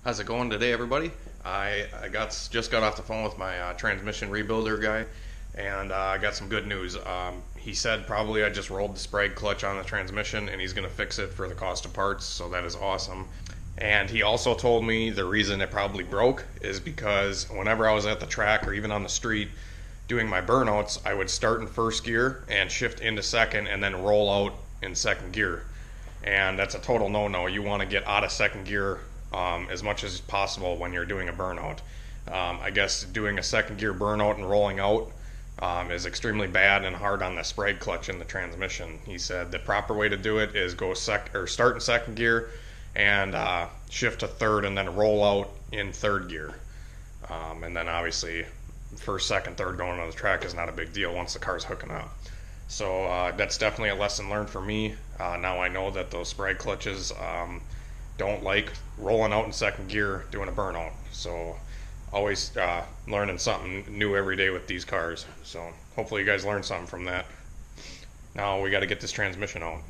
How's it going today, everybody? Just got off the phone with my transmission rebuilder guy, and I got some good news. He said probably I just rolled the sprag clutch on the transmission, and he's going to fix it for the cost of parts, so that is awesome. And he also told me the reason it probably broke is because whenever I was at the track or even on the street doing my burnouts, I would start in first gear and shift into second and then roll out in second gear. And that's a total no-no. You want to get out of second gear as much as possible when you're doing a burnout. I guess doing a second gear burnout and rolling out is extremely bad and hard on the sprag clutch in the transmission. He said the proper way to do it is start in second gear and shift to third and then roll out in third gear. And then obviously first, second, third going on the track is not a big deal once the car's hooking up. So that's definitely a lesson learned for me. Now I know that those sprag clutches don't like rolling out in second gear doing a burnout. So always learning something new every day with these cars. So hopefully you guys learned something from that. Now we got to get this transmission out.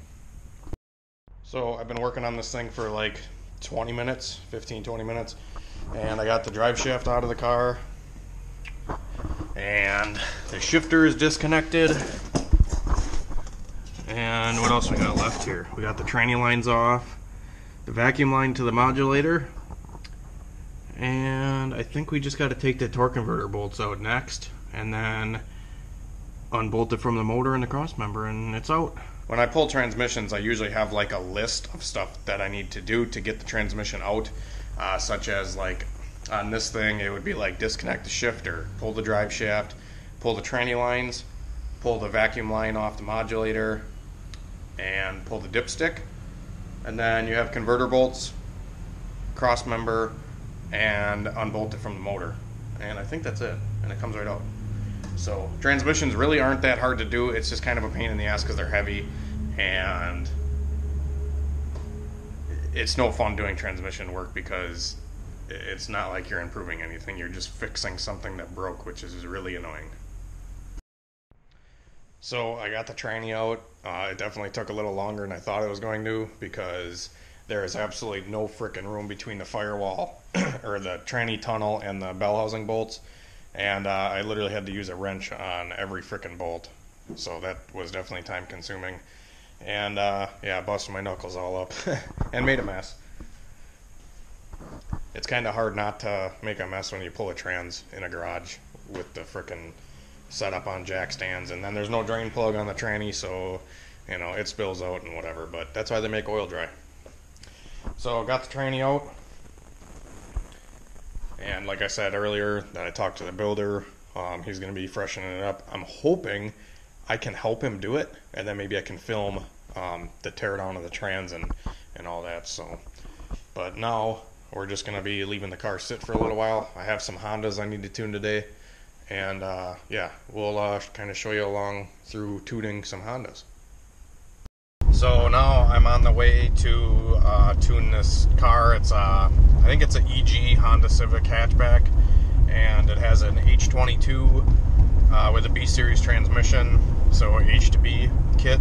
So I've been working on this thing for like 20 minutes, 15-20 minutes, and I got the drive shaft out of the car, and the shifter is disconnected. And what else we got left here? We got the tranny lines off, the vacuum line to the modulator, and I think we just got to take the torque converter bolts out next, and then unbolt it from the motor and the cross member, and it's out. When I pull transmissions, I usually have like a list of stuff that I need to do to get the transmission out, such as like on this thing it would be like disconnect the shifter, pull the drive shaft, pull the tranny lines, pull the vacuum line off the modulator, and pull the dipstick. And then you have converter bolts, cross member, and unbolt it from the motor. And I think that's it, and it comes right out. So transmissions really aren't that hard to do. It's just kind of a pain in the ass because they're heavy, and it's no fun doing transmission work because it's not like you're improving anything. You're just fixing something that broke, which is really annoying. So I got the tranny out. It definitely took a little longer than I thought it was going to because there is absolutely no frickin' room between the firewall or the tranny tunnel and the bell housing bolts. And I literally had to use a wrench on every frickin' bolt. So that was definitely time consuming. And yeah, I busted my knuckles all up and made a mess. It's kind of hard not to make a mess when you pull a trans in a garage with the frickin' setup on jack stands, and then there's no drain plug on the tranny, so you know it spills out and whatever. But that's why they make oil dry. So got the tranny out, and like I said earlier, that I talked to the builder. He's going to be freshening it up. I'm hoping I can help him do it, and then maybe I can film the teardown of the trans and all that. So, but now we're just going to be leaving the car sit for a little while. I have some Hondas I need to tune today. And yeah, we'll kind of show you along through tuning some Hondas. So now I'm on the way to tune this car. It's I think it's an EG Honda Civic hatchback, and it has an H22 with a B series transmission, so H2B kit,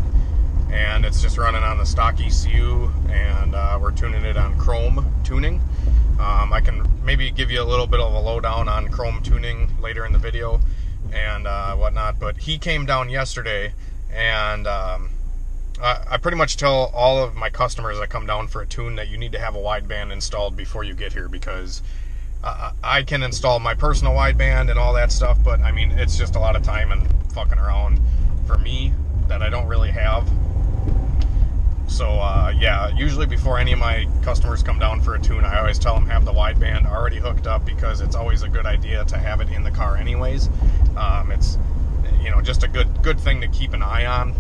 and it's just running on the stock ECU, and we're tuning it on Crome tuning. I can maybe give you a little bit of a lowdown on Crome tuning later in the video and whatnot, but he came down yesterday, and I pretty much tell all of my customers that come down for a tune that you need to have a wideband installed before you get here, because I can install my personal wideband and all that stuff, but I mean it's just a lot of time and fucking around for me that I don't really have. So yeah, usually before any of my customers come down for a tune, I always tell them have the wideband already hooked up, because it's always a good idea to have it in the car anyways. It's, you know, just a good thing to keep an eye on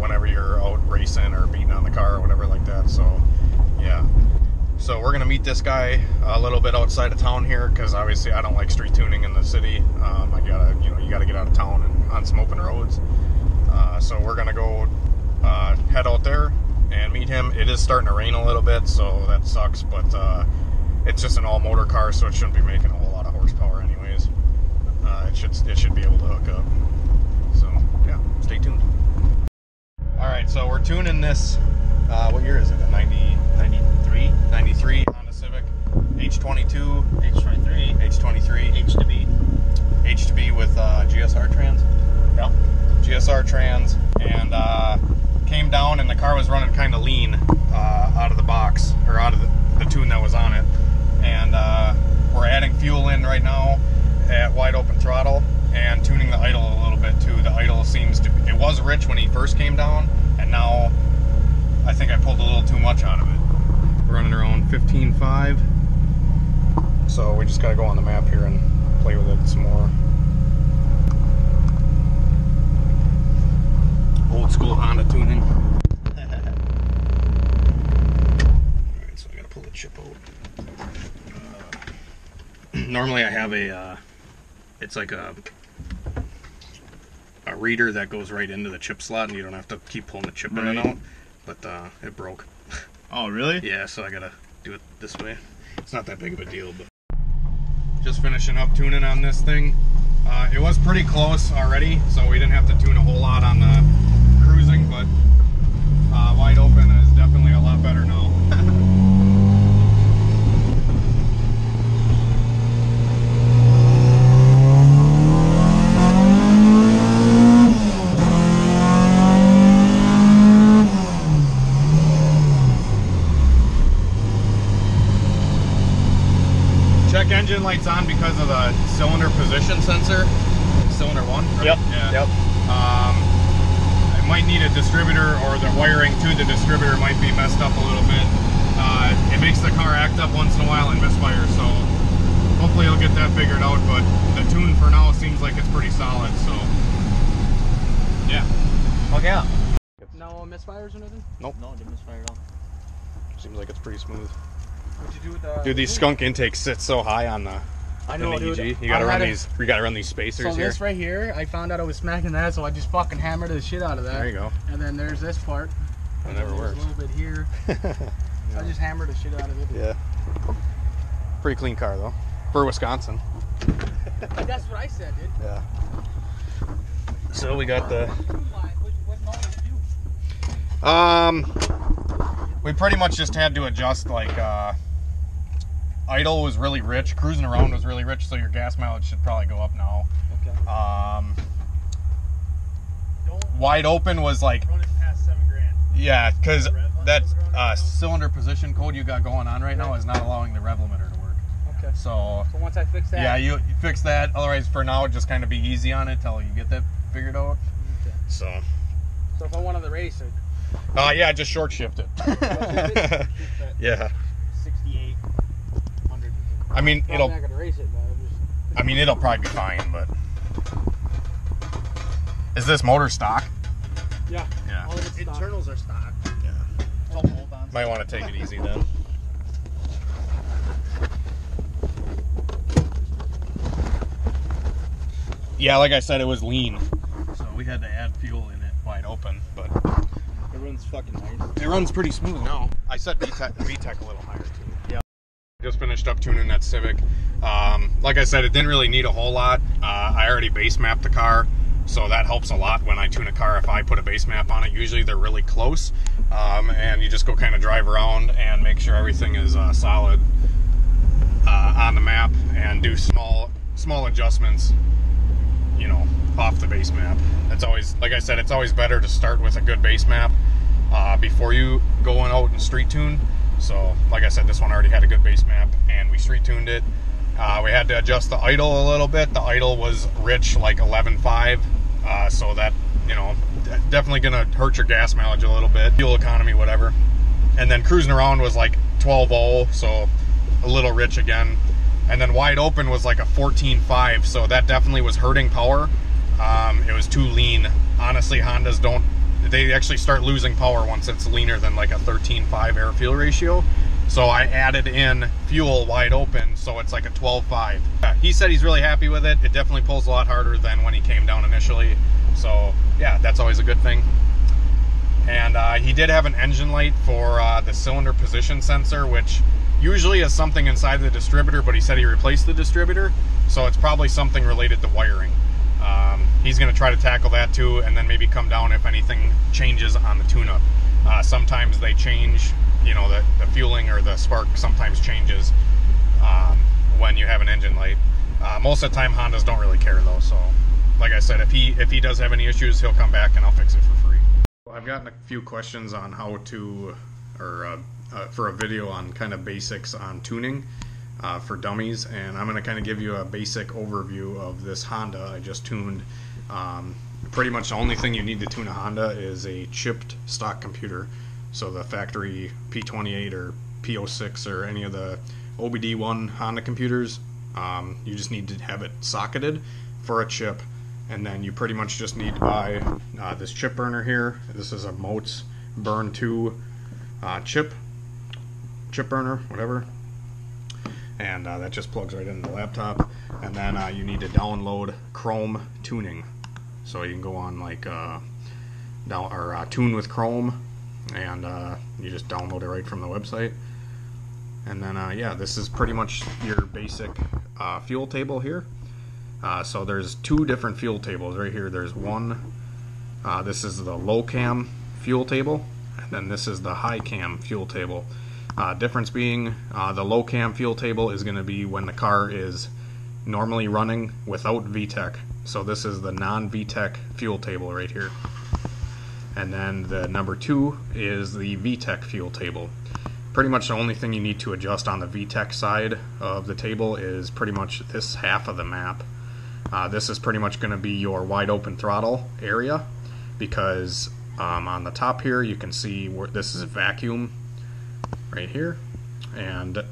whenever you're out racing or beating on the car or whatever like that. So yeah, so we're gonna meet this guy a little bit outside of town here, because obviously I don't like street tuning in the city. You gotta get out of town and on some open roads. So we're gonna go head out there and meet him. It is starting to rain a little bit, so that sucks, but it's just an all-motor car, so it shouldn't be making a whole lot of horsepower anyways. It should be able to hook up. So yeah, stay tuned. Alright, so we're tuning this, what year is it? A 93 Honda Civic H22, H23, H23, H2B. H2B with GSR trans. Yep. GSR trans, and came down and the car was running kind of lean out of the box, or out of the tune that was on it. And we're adding fuel in right now at wide open throttle and tuning the idle a little bit too. The idle seems to, it was rich when he first came down, and now I think I pulled a little too much out of it. We're running around 15.5, so we just got to go on the map here and play with it some more. Old school Honda tuning. Alright, so I gotta pull the chip out. Normally I have a, it's like a reader that goes right into the chip slot, and you don't have to keep pulling the chip in and out, but it broke. Oh, really? Yeah, so I gotta do it this way. It's not that big of a deal, but just finishing up tuning on this thing. It was pretty close already, so we didn't have to tune a whole lot on the cruising, but wide open is definitely a lot better now. Check engine lights on because of the cylinder position sensor. Cylinder 1, right? Yep. Yeah. Yep. I might need a distributor, or the wiring to the distributor might be messed up a little bit. It makes the car act up once in a while and misfire, so hopefully I'll get that figured out, but the tune for now seems like it's pretty solid, so yeah. Okay. Yeah. No misfires or nothing? Nope. No, it didn't misfire at all. Seems like it's pretty smooth. What'd you do with the... Dude, these skunk intakes sit so high on the I know, dude. EG. You gotta run these. You gotta run these spacers so here. this right here, I found out I was smacking that, so I just fucking hammered the shit out of that. There you go. And then there's this part. That never works. A little bit here. So I just hammered the shit out of it. Yeah. Pretty clean car though, for Wisconsin. That's what I said, dude. Yeah. So we got the. What motor did you? We pretty much just had to adjust, like, idle was really rich, cruising around was really rich, so your gas mileage should probably go up now. Okay. Wide open was like, Run it past $7,000. yeah, because that cylinder position code you got going on right now is not allowing the rev limiter to work. Okay. So once I fix that. yeah, you fix that. Otherwise, for now, just kind of be easy on it till you get that figured out. Okay. So if I wanted to race it. yeah, just short shift it. Yeah. 6,800. I mean, I'm not gonna race it, but I mean, it'll probably be fine, but is this motor stock? yeah. Yeah. All of it's stock. Internals are stock. Yeah. It's all bolt-ons. Might want to take it easy then. Yeah, like I said, it was lean, so we had to add fuel in it wide open, but It runs fucking nice. it runs pretty smooth now. I set VTEC a little higher too. Yeah. Just finished up tuning that Civic. Like I said, it didn't really need a whole lot. I already base mapped the car, so that helps a lot when I tune a car. If I put a base map on it, usually they're really close, and you just go kind of drive around and make sure everything is solid on the map, and do small adjustments, you know, off the base map. It's always, like I said, it's always better to start with a good base map before you go out and street tune. So like I said, this one already had a good base map and we street tuned it. We had to adjust the idle a little bit. The idle was rich, like 11.5, so that, you know, definitely gonna hurt your gas mileage a little bit, fuel economy, whatever. And then cruising around was like 12.0, so a little rich again. And then wide open was like a 14.5, so that definitely was hurting power. It was too lean. Honestly, Hondas don't, they actually start losing power once it's leaner than like a 13.5 air fuel ratio. So I added in fuel wide open, so it's like a 12.5. Yeah, he said he's really happy with it. It definitely pulls a lot harder than when he came down initially. So yeah, that's always a good thing. And he did have an engine light for the cylinder position sensor, which usually is something inside the distributor, but he said he replaced the distributor, so it's probably something related to wiring. He's going to try to tackle that too, and then maybe come down if anything changes on the tune-up. Sometimes they change, you know, the fueling or the spark sometimes changes you have an engine light. Most of the time Hondas don't really care though, so like I said, if he does have any issues, he'll come back and I'll fix it for free. I've gotten a few questions on how to, or for a video on kind of basics on tuning for dummies, and I'm going to kind of give you a basic overview of this Honda I just tuned. Pretty much the only thing you need to tune a Honda is a chipped stock computer. So the factory P28 or P06 or any of the OBD1 Honda computers, you just need to have it socketed for a chip, and then you pretty much just need to buy this chip burner here. This is a Motes Burn 2 chip burner, whatever, and that just plugs right into the laptop. And then you need to download Crome tuning, so you can go on like tune with Crome, and you just download it right from the website. And then yeah, this is pretty much your basic fuel table here. So there's two different fuel tables right here. There's one, this is the low cam fuel table, and then this is the high cam fuel table. Difference being, the low cam fuel table is going to be when the car is normally running without VTEC. So this is the non-VTEC fuel table right here. And then the number 2 is the VTEC fuel table. Pretty much the only thing you need to adjust on the VTEC side of the table is pretty much this half of the map. This is pretty much going to be your wide open throttle area, because on the top here you can see where this is vacuum right here, and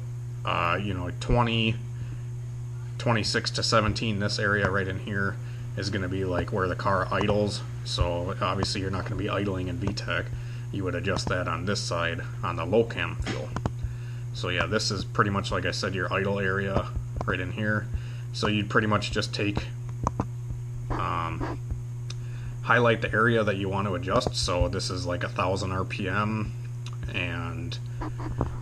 you know, 26 to 17, this area right in here is going to be like where the car idles. So obviously you're not going to be idling in VTEC. You would adjust that on this side on the low cam fuel. So yeah, this is pretty much, like I said, your idle area right in here. So you'd pretty much just take highlight the area that you want to adjust. So this is like 1,000 RPM and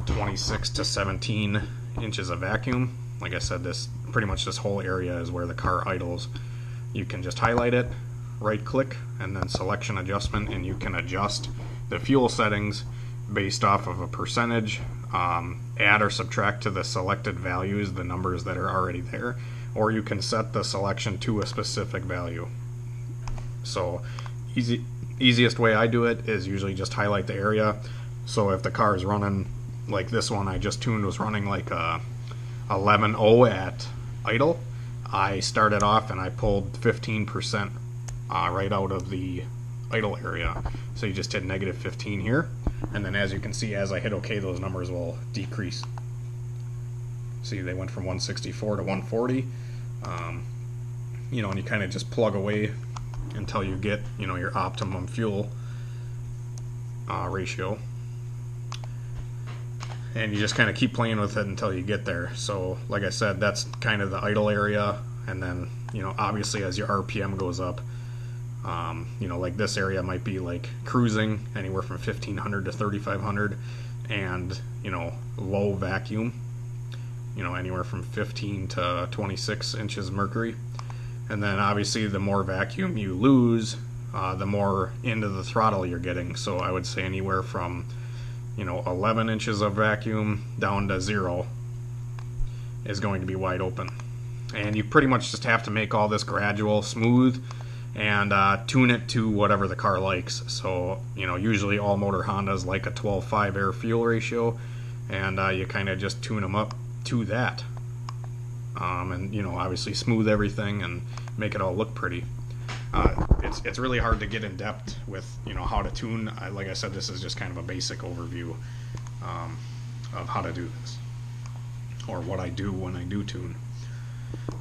26 to 17 inches of vacuum. Like I said, this pretty much this whole area is where the car idles. You can just highlight it, right click, and then selection adjustment, and you can adjust the fuel settings based off of a percentage, add or subtract to the selected values the numbers that are already there, or you can set the selection to a specific value. So easiest way I do it is usually just highlight the area. So if the car is running like this one I just tuned was running like 11.0 at idle, I started off and I pulled 15% right out of the idle area. So you just hit negative 15 here, and then as you can see, as I hit OK, those numbers will decrease. See, they went from 164 to 140. You know, and you kind of just plug away until you get, you know, your optimum fuel ratio, and you just kind of keep playing with it until you get there. So like I said, that's kind of the idle area, and then, you know, obviously as your RPM goes up, you know, like this area might be like cruising anywhere from 1,500 to 3,500, and, you know, low vacuum, you know, anywhere from 15 to 26 inches mercury. And then obviously the more vacuum you lose, the more into the throttle you're getting. So I would say anywhere from, you know, 11 inches of vacuum down to 0 is going to be wide open. And you pretty much just have to make all this gradual, smooth, and tune it to whatever the car likes. So, you know, usually all motor Hondas like a 12.5 air fuel ratio, and you kind of just tune them up to that. And, you know, obviously smooth everything and make it all look pretty. It's really hard to get in depth with, you know, how to tune. Like I said, this is just kind of a basic overview of how to do this, or what I do when I do tune.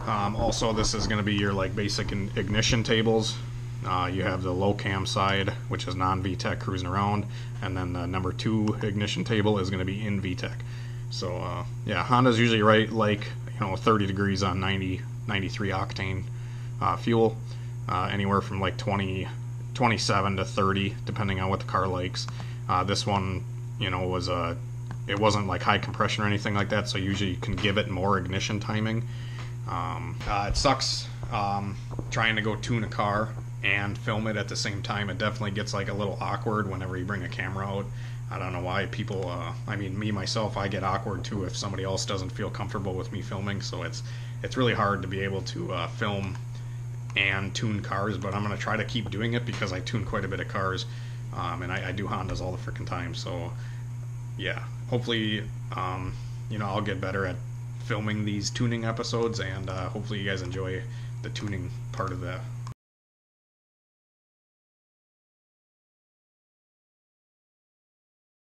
Also, this is going to be your like basic ignition tables. You have the low cam side, which is non-VTEC cruising around, and then the number 2 ignition table is going to be in VTEC. So yeah, Honda's usually right like, you know, 30 degrees on 93 octane fuel, anywhere from like 27 to 30 depending on what the car likes. This one, you know, was it wasn't like high compression or anything like that, so usually you can give it more ignition timing. It sucks trying to go tune a car and film it at the same time. It definitely gets like a little awkward whenever you bring a camera out. I don't know why people. I mean, me myself, I get awkward too if somebody else doesn't feel comfortable with me filming. So it's really hard to be able to film and tune cars. But I'm gonna try to keep doing it because I tune quite a bit of cars, and I do Hondas all the freaking time. So yeah, hopefully, I'll get better at filming these tuning episodes, and hopefully you guys enjoy the tuning part of the